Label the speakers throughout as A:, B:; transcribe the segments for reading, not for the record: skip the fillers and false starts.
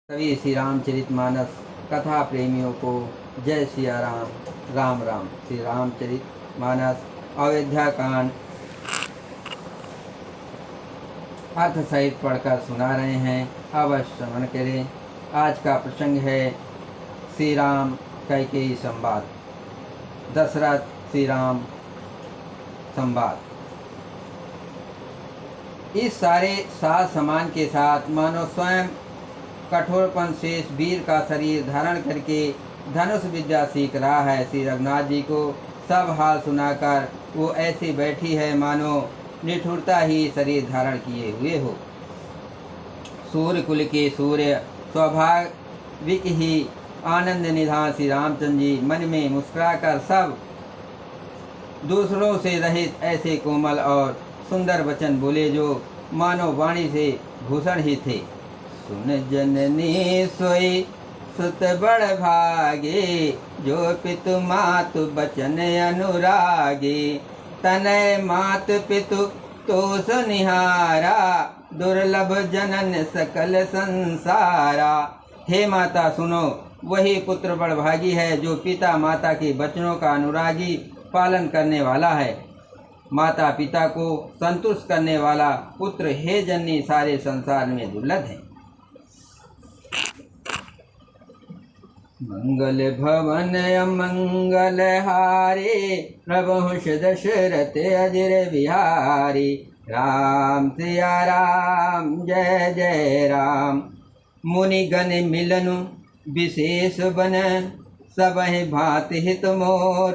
A: सभी श्री रामचरितमानस कथा प्रेमियों को जय सिया राम। राम राम। श्री रामचरितमानस अयोध्या कांड अर्थ सहित पढ़कर सुना रहे हैं, अवश्य श्रवण करें। आज का प्रसंग है श्री राम कैकेयी संवाद, दशरथ श्री राम संवाद। इस सारे सात समान के साथ मानो स्वयं कठोरपन शेष वीर का शरीर धारण करके धनुष विद्या सीख रहा है। श्री रघुनाथ जी को सब हाल सुनाकर वो ऐसी बैठी है मानो निठुरता ही शरीर धारण किए हुए हो। सूर्य कुल के सूर्य स्वाभाविक ही आनंद निधान श्री रामचंद्र जी मन में मुस्कुराकर सब दूसरों से रहित ऐसे कोमल और सुंदर वचन बोले जो मानो वाणी से भूषण ही थे। सुन जननी सोई सुत बड़ भागे, जो पितु मातु बचन अनुरागे। तनय मात पितु तोष निहारा, दुर्लभ जनन सकल संसारा। हे माता सुनो, वही पुत्र बड़भागी है जो पिता माता के वचनों का अनुरागी पालन करने वाला है। माता पिता को संतुष्ट करने वाला पुत्र हे जननी सारे संसार में दुर्लभ है। मंगल भवन अमंगल हारे, प्रभु दशरथ अजिर बिहारी। राम सिया राम जय जय राम। मुनिगण मिलन विशेष बन, सबहि भांति हित मोर।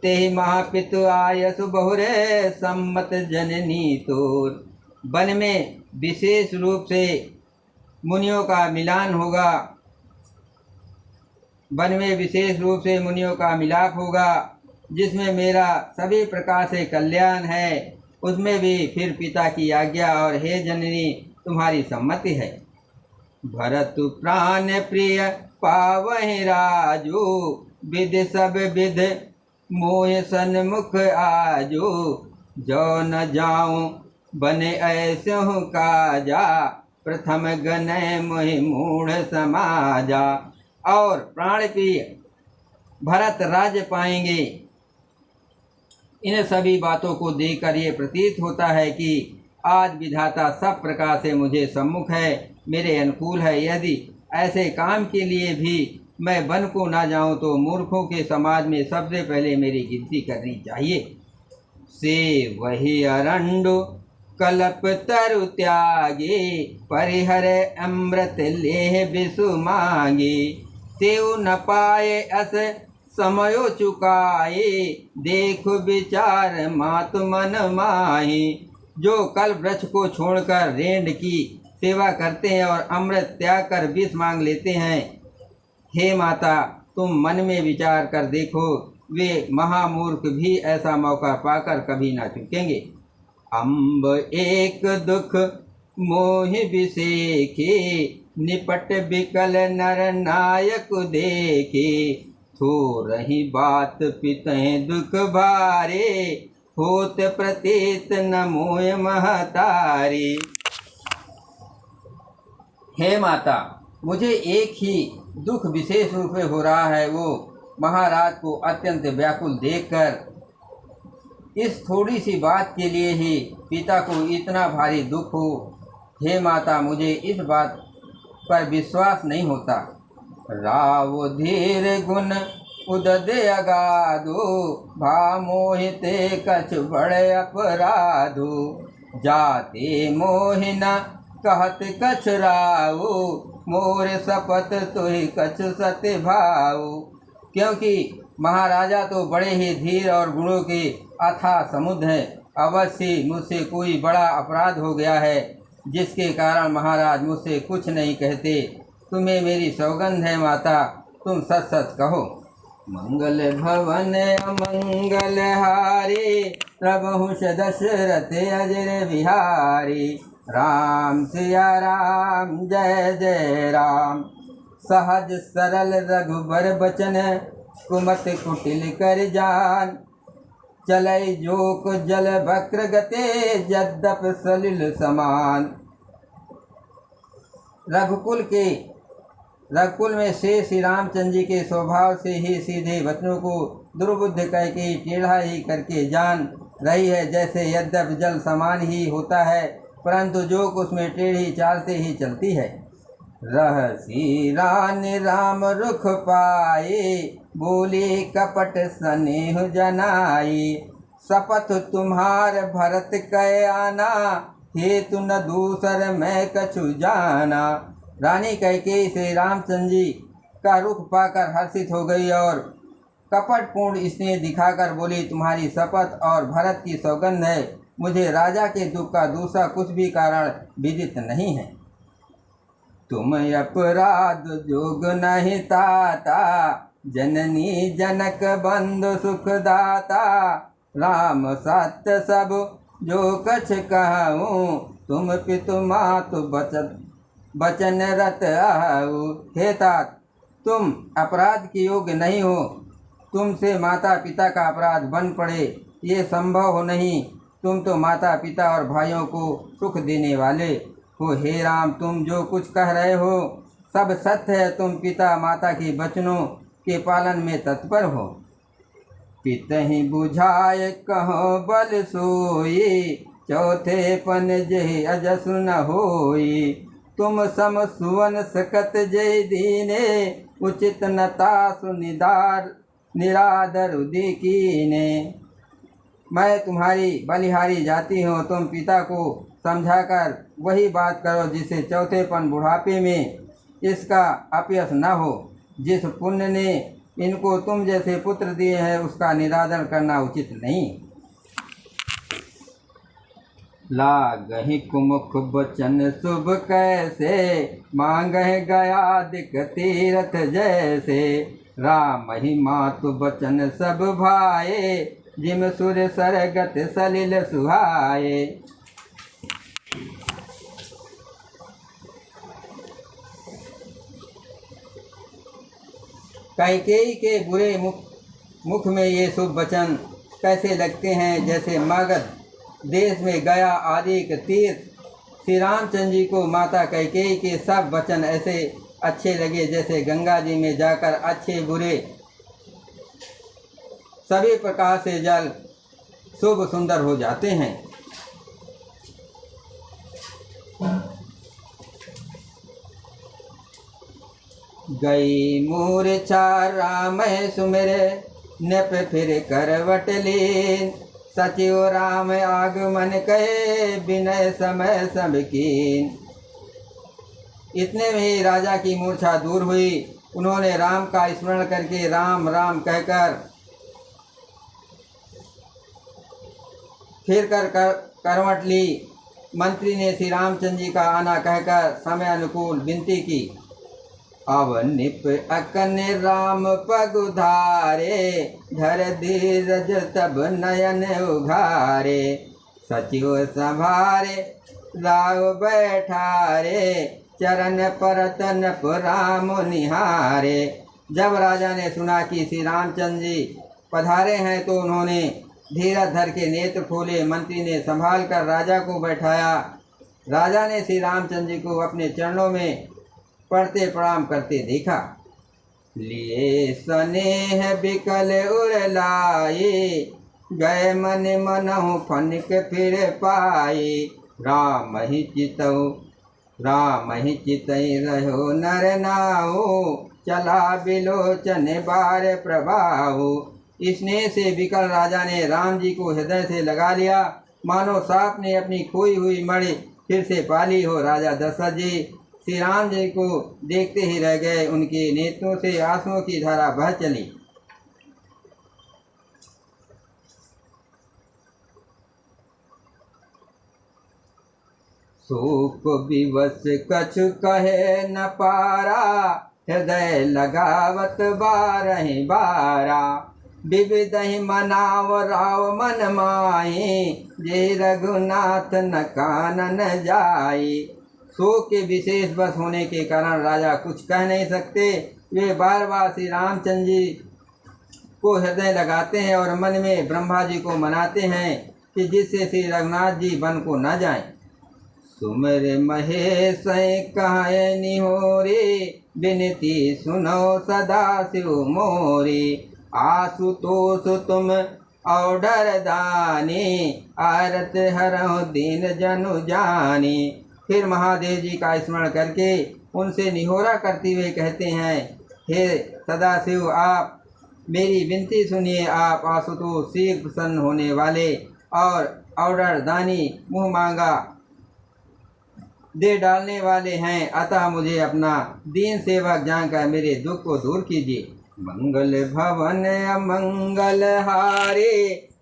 A: तेहि महापितु आयसु बहुरे, सम्मत जननी तोर। वन में विशेष रूप से मुनियों का मिलान होगा, वन में विशेष रूप से मुनियों का मिलाप होगा, जिसमें मेरा सभी प्रकार से कल्याण है। उसमें भी फिर पिता की आज्ञा और हे जननी तुम्हारी सम्मति है। भरत प्राण प्रिय पावहि राजू, विध सब विध मोह सन्मुख आजू। जो न जाऊं बने ऐसे हूँ काजा, प्रथम गनय मोहि मूढ़ समाजा। और प्राण प्रिय भरत राज्य पाएंगे। इन सभी बातों को देखकर ये प्रतीत होता है कि आज विधाता सब प्रकार से मुझे सम्मुख है, मेरे अनुकूल है। यदि ऐसे काम के लिए भी मैं वन को ना जाऊं तो मूर्खों के समाज में सबसे पहले मेरी गिनती करनी चाहिए। से वही अरंडो कलप तरु त्यागे, परिहर अमृत लेह विषु मांगे। तेउ न पाए अस समयो चुकाए, देखो विचार मातु मन माही। जो कल वृक्ष को छोड़कर रेंड की सेवा करते हैं और अमृत त्याग कर विष मांग लेते हैं, हे माता तुम मन में विचार कर देखो, वे महामूर्ख भी ऐसा मौका पाकर कभी ना चुकेंगे। अम्ब एक दुख मोहि विसेखे, निपट बिकल नर नायक देखे। थोरहि बात पितहि दुख भारे, होत प्रतीत न मोह महतारी। हे माता, मुझे एक ही दुख विशेष रूप में हो रहा है, वो महाराज को अत्यंत व्याकुल देखकर। इस थोड़ी सी बात के लिए ही पिता को इतना भारी दुख हो। हे माता, मुझे इस बात पर विश्वास नहीं होता। राव धीर गुण उददे अगाधो, भा मोहिते कछ बड़े अपराधो। जाते मोहिना कहत कछ राव, मोर सपत तुहि कछ सत्य भाव। क्योंकि महाराजा तो बड़े ही धीर और गुणों के अथाह समुद्र हैं। अवश्य मुझसे कोई बड़ा अपराध हो गया है, जिसके कारण महाराज मुझसे कुछ नहीं कहते। तुम्हें मेरी सौगंध है माता, तुम सच सच कहो। मंगल भवन अमंगल हारे, प्रभु दशरथ अजिर बिहारी। राम सिया राम जय जय राम। सहज सरल रघुबर बचन, कुमत कुटिल कर जान। चलै जोक जल वक्र गते, यद्यप सलिल समान। रघुकुल के रघुकुल में श्री रामचंद्र जी के स्वभाव से ही सीधे वचनों को दुर्बुद्ध कह के टेढ़ा ही करके जान रही है। जैसे यद्यपि जल समान ही होता है, परंतु जोक उसमें टेढ़ी चाल से ही चलती है। रहसी रान राम रुख पाए, बोले कपट स्नेह जनाई। शपथ तुम्हार भरत कै आना, हेतु न दूसर मैं कछु जाना। रानी कैकेयी श्री रामचंद्र जी का रुख पाकर हर्षित हो गई और कपटपूर्ण स्नेह दिखाकर बोली, तुम्हारी शपथ और भरत की सौगंध है, मुझे राजा के दुख का दूसरा कुछ भी कारण विदित नहीं है। तुम अपराध जोग नहीं ताता, जननी जनक बंधु सुखदाता। राम सत्य सब जो कछ कहूँ, तुम पितु मातु बचन रत आहू। हे तात, तुम अपराध के योग्य नहीं हो, तुमसे माता पिता का अपराध बन पड़े ये संभव हो नहीं। तुम तो माता पिता और भाइयों को सुख देने वाले हो। हे राम, तुम जो कुछ कह रहे हो सब सत्य है। तुम पिता माता के वचनों के पालन में तत्पर हो। पितहि बुझाए कहो बल सोई, चौथे पन जय अजसु न होई। तुम सम सुवन सकत जय दीने, उचित नतासु निरादर उदिकीने। मैं तुम्हारी बलिहारी जाती हूँ, तुम पिता को समझाकर वही बात करो जिससे चौथेपन बुढ़ापे में इसका अपयश न हो। जिस पुण्य ने इनको तुम जैसे पुत्र दिए हैं उसका निरादर करना उचित नहीं। लागहि कुमुख बचन शुभ कैसे, मांगहि गयादिक तीरथ जैसे। राम ही मातु बचन सब भाए, जिम सुर सरगत सलिल सुहाए। कैकेयी के बुरे मुख में ये शुभ वचन कैसे लगते हैं, जैसे मगध देश में गया आदि के तीर्थ। श्री रामचंद्र जी को माता कैकेयी के सब वचन ऐसे अच्छे लगे जैसे गंगा जी में जाकर अच्छे बुरे सभी प्रकार से जल शुभ सुंदर हो जाते हैं। गई मूर्छा राम सुमिरे, नप फिर करवट लीन। सचिव राम आगमन कहे, विनय समय सब कीन। इतने में ही राजा की मूर्छा दूर हुई। उन्होंने राम का स्मरण करके राम राम कहकर फिर कर करवट ली। मंत्री ने श्री रामचंद्र जी का आना कहकर समय अनुकूल विनती की। अब निप अकन राम पग उधारे, धर धीरज तब नयन उघारे। सचिव संभारे राव बैठारे, चरण परतन राम निहारे। जब राजा ने सुना कि श्री रामचंद्र जी पधारे हैं तो उन्होंने धीरज धर के नेत्र खोले। मंत्री ने संभाल कर राजा को बैठाया। राजा ने श्री रामचंद्र जी को अपने चरणों में पड़ते प्रणाम करते देखा। लिए स्नेह बिकल उड़ लाए, गए मन मनहु फनिक फिर पाए। राम ही चितई रहो नर नाऊ, चला बिलोचन बार प्रभाऊ। स्नेह से बिकल राजा ने राम जी को हृदय से लगा लिया, मानो सांप ने अपनी खोई हुई मणि फिर से पाली हो। राजा दशरथ जी श्री राम जी को देखते ही रह गए। उनके नेत्रों से आंसुओं की धारा बह चली। शोक विवश कछु कहे न पारा, हृदय लगावत बारहि बारा। विविधहि मनाव राव मन माही, जे रघुनाथ न कानन जाई। शोक के विशेष बस होने के कारण राजा कुछ कह नहीं सकते। वे बार बार श्री रामचंद्र जी को हृदय लगाते हैं और मन में ब्रह्मा जी को मनाते हैं कि जिससे श्री रघुनाथ जी वन को न जाएं। सुमिर महेश कहे निहोरे, विनती सुनो सदा शिव मोरी। आशुतोष तुम औडर दानी, आरत हरहु दीन जनु जानी। फिर महादेव जी का स्मरण करके उनसे निहोरा करते हुए कहते हैं, हे सदाशिव, आप मेरी विनती सुनिए। आप आशुतोष, शीघ्र प्रसन्न होने वाले और औडर दानी, मुँह मांगा दे डालने वाले हैं, अतः मुझे अपना दीन सेवक जानकर मेरे दुख को दूर कीजिए। मंगल भवन अमंगल हारे,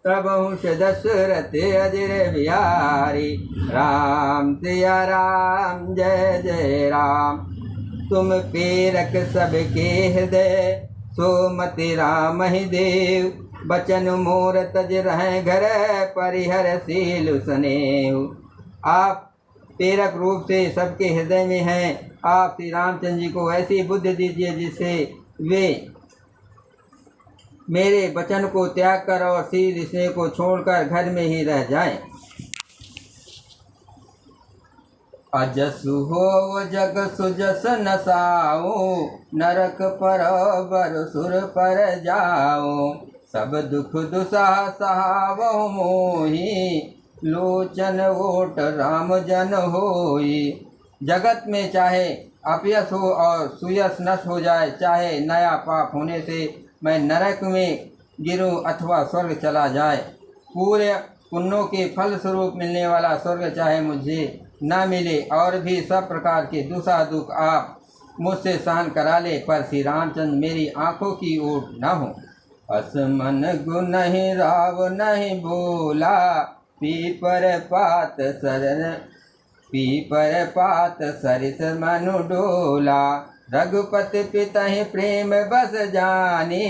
A: प्रभु दशरथ अजर बिहारी। राम सिया राम जय जय राम, तुम प्रेरक सबके हृदय, सोमति राम ही देव। बचन मोर तज रहे घर, परिहर शील स्नेह। आप प्रेरक रूप से सबके हृदय में हैं। आप श्री रामचंद्र जी को ऐसी बुद्धि दीजिए जिससे वे मेरे वचन को त्याग कर और शील स्नेह को छोड़कर घर में ही रह जाएं। अजसु हो जग सुजस नसाओ, नरक पर बर सुर पर जाओ। सब दुख दुसह सहावहु मोहि, लोचन ओट राम जन होई। जगत में चाहे अपयश हो और सुयश नष्ट हो जाए, चाहे नया पाप होने से मैं नरक में गिरूं अथवा स्वर्ग चला जाए, पूरे पुण्यों के फल स्वरूप मिलने वाला स्वर्ग चाहे मुझे न मिले, और भी सब प्रकार के दुसा दुख आप मुझसे सहन करा ले, पर श्री रामचंद्र मेरी आंखों की ओट न हो। असमन गुण नहीं राव नहीं बोला, पीपर पात सरिस मनु डोला। रघुपति पितहि प्रेम बस जानी,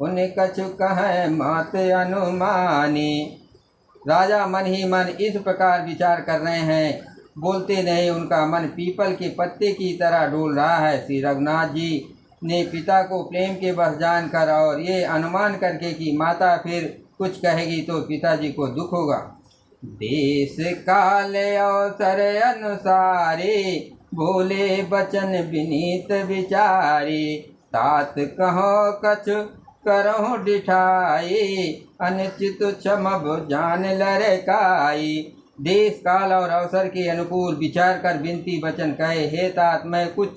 A: उन कछु कह मात अनुमानी। राजा मन ही मन इस प्रकार विचार कर रहे हैं, बोलते नहीं। उनका मन पीपल के पत्ते की तरह डोल रहा है। श्री रघुनाथ जी ने पिता को प्रेम के बस जानकर और ये अनुमान करके कि माता फिर कुछ कहेगी तो पिताजी को दुख होगा, देश काल अवसर अनुसारे, बोले बचन विनीत विचारी। तात कहो कछु करहु डिठाई, अनिचित क्षमब जान लरकाई। देश काल और अवसर के अनुकूल विचार कर विनती वचन कहे, हे तात, मैं कुछ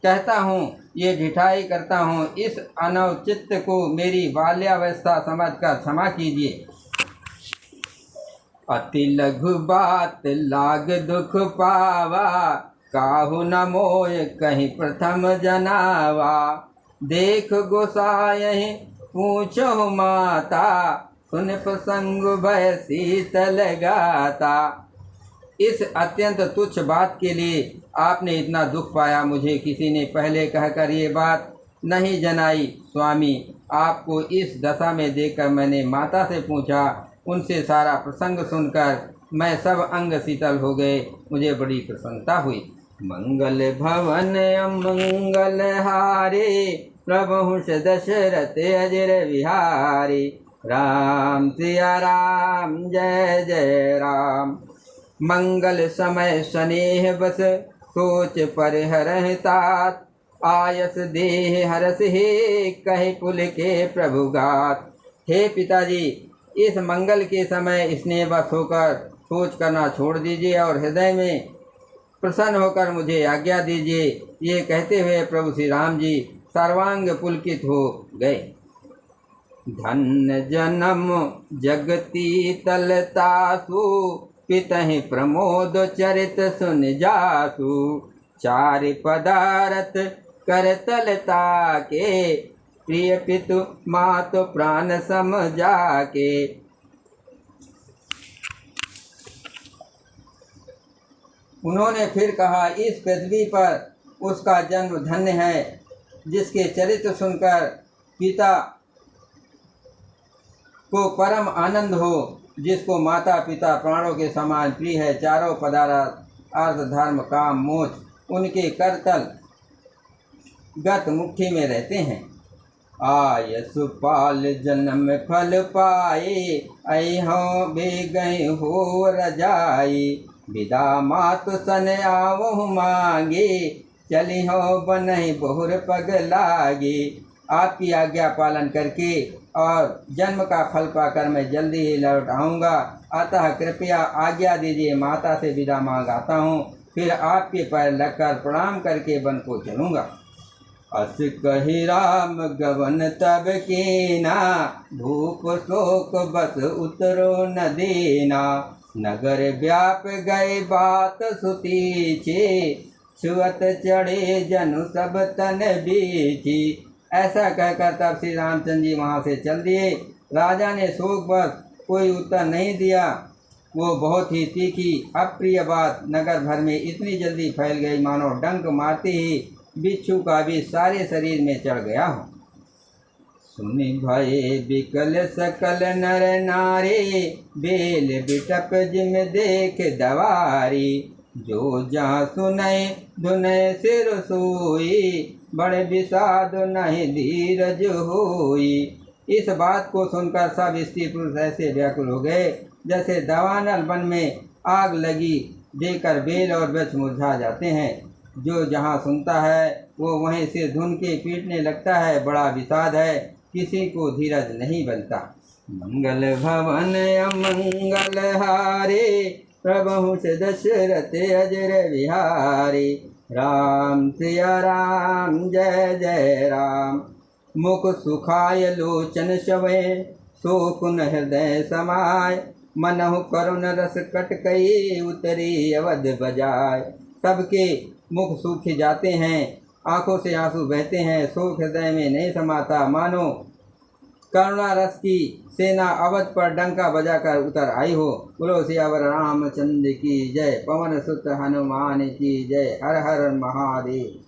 A: कहता हूँ, ये ढिठाई करता हूँ, इस अनौचित को मेरी बाल्यावस्था समझकर क्षमा कीजिए। अति लघु बात लाग दुख पावा, काहू न मोय कहीं प्रथम जनावा। देख गोसायहि पूछो माता, सुन प्रसंग भय शीतल गाता। इस अत्यंत तुच्छ बात के लिए आपने इतना दुख पाया, मुझे किसी ने पहले कहकर ये बात नहीं जनाई। स्वामी, आपको इस दशा में देखकर मैंने माता से पूछा, उनसे सारा प्रसंग सुनकर मैं सब अंग शीतल हो गए, मुझे बड़ी प्रसन्नता हुई। मंगल भवन अमंगल हारे, प्रभु दशरथ अजर विहारी। राम सिया राम जय जय राम, मंगल समय स्नेह बस, सोच परिहरहि तात। आयस देह हरस हे, कहे पुल के प्रभु गात। हे पिताजी, इस मंगल के समय स्नेह बस होकर सोच करना छोड़ दीजिए और हृदय में प्रसन्न होकर मुझे आज्ञा दीजिए। ये कहते हुए प्रभु श्री राम जी सर्वांग पुलकित हो गए। धन्य जन्म जगती तलतासु, पितहि प्रमोद चरित सुन जासु। चारि पदारथ कर तलता के, प्रिय पितु मातु प्राण सम जाके। उन्होंने फिर कहा, इस पृथ्वी पर उसका जन्म धन्य है जिसके चरित्र सुनकर पिता को परम आनंद हो, जिसको माता पिता प्राणों के समान प्रिय है। चारों पदार्थ अर्थ धर्म काम मोक्ष उनके करतल गत मुट्ठी में रहते हैं। आयसु पाल जन्म फल पाए, अहो बे गए हो रजाई। विदा मातु सन आवहु मांगे, चली हो बनहि बहुर पग लागी। आपकी आज्ञा पालन करके और जन्म का फल पाकर मैं जल्दी ही लौट आऊँगा, अतः कृपया आज्ञा दीजिए, माता से विदा मांग आता हूँ, फिर आपके पैर लगकर प्रणाम करके वन को चलूँगा। अस कही राम गवन तब कीना, भूप शोक बस उतरो न दीना। नगर व्याप गए बात सुतीची, छुअत चढ़े जनु सब तन बीची। ऐसा कहकर तब श्री रामचंद्र जी वहाँ से चल दिए। राजा ने शोक बस कोई उत्तर नहीं दिया। वो बहुत ही तीखी अप्रिय बात नगर भर में इतनी जल्दी फैल गई मानो डंक मारते ही बिच्छू का भी सारे शरीर में चढ़ गया हो। सुनि भये बिकल सकल नर नारी, बेल बिटप जिम देख दवारी। जो जहाँ सुनय धुनय सिर सोई, बड़े विषाद नहीं धीरज होई। इस बात को सुनकर सब स्त्री पुरुष ऐसे व्याकुल हो गए जैसे दावानल वन में आग लगी देकर बेल और वृक्ष मुरझा जाते हैं। जो जहाँ सुनता है वो वहीं सिर धुन के पीटने लगता है। बड़ा विषाद है, किसी को धीरज नहीं बनता। मंगल भवन अमंगल हारे, प्रभु से दशरथ अजर विहारी। राम सिया राम जय जय राम, मुख सुखाय लोचन शवे, शोकुन हृदय समाय। मनहु करुण रस कटकई, उतरी अवध बजाय। सबके मुख सूखे जाते हैं, आंखों से आंसू बहते हैं, शोक हृदय में नहीं समाता। मानो करुणा रस की सेना अवध पर डंका बजाकर उतर आई हो। बोलो सियावर रामचंद्र की जय, पवन सुत हनुमान की जय। हर हर महादेव।